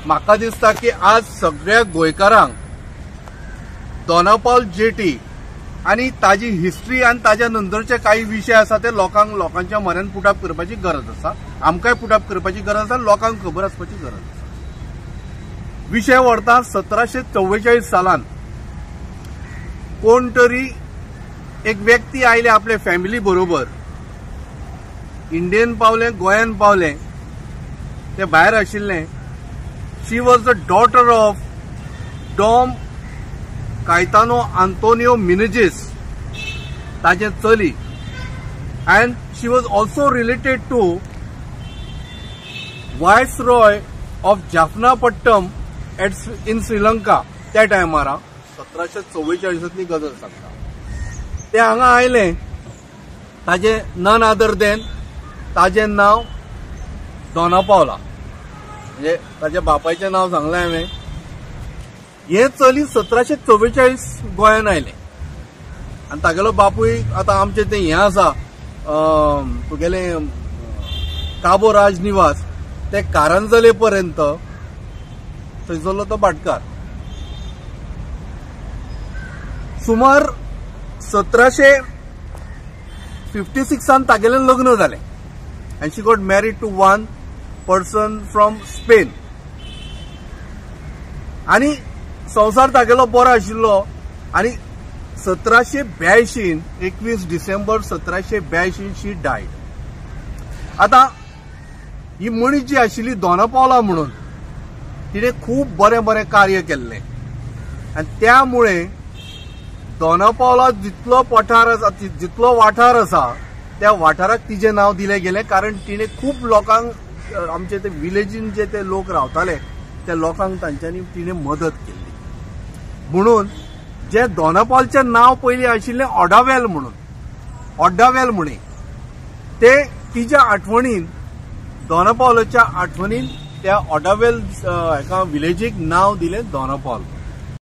म्हाका दिसता की आज सगळ्या गोंयकारांक दोनापावल जेटी आणि ताजी हिस्ट्री आणि ताज्या नंतरचे काही विषय आसा ते लोकांच्या म्हऱ्यान पुटअप करपाची गरज आसा. आमकांय पुटअप करपाची गरज आसा, लोकांक खबर आसपाची गरज आसा. विषय व्हरता 1744 सालान कोण तरी एक व्यक्ती आयले आपले फॅमिली बरोबर. इंडियन पावले, गोंयान पावले, ते भायर आशिल्ले. She was the daughter of Dom Caetano Antonio Menezes, ताजे चली. And she was also related to viceroy of Jaffnapatam in Sri Lanka. त्या टायमार 1744 गजाल सांगता. ते हांगा आयले. ताजे नन अदर देन ताजे नाव दोनापावला, म्हणजे ताच्या बापायचे नाव सांगले हांवें. हे चली 1744 गोंयान आयले आनी तागेलो बापूय आतां आमचे ते हें आसा तुगेले काबो राजनिवास ते कारंजले पर्यंत थंयसरलो तो भाटकार. सुमार 1756 तागेलें लग्न जालें and she got married to one person from Spain. आणि संसार तागेलो बरो आशिल्लो. आणि 1782 21 डिसेंबर 1782 शी डायड. आता ही मनीस जी आशिल्ली दोनापावला म्हणून तिने खूब बरें बरें कार्य केल्लें आणि त्यामुळे दोनापावला जितलो वाठार आसा त्या वाठाराक तिचे नाव दिले गेले. कारण तिने खूप लोकांक आमचे ते विलेजीन जे ते लोक रावताले त्या लोकांक तांच्यांनी तिने मदत केली. म्हणून जे दोनापावलचे नाव पयलीं आशिल्लें ओडावेल म्हणून ते तिच्या आठवणीन दोनापावलाच्या आठवणीन त्या ओडावेल हेका विलेजीक नाव दिलें दोनापावल.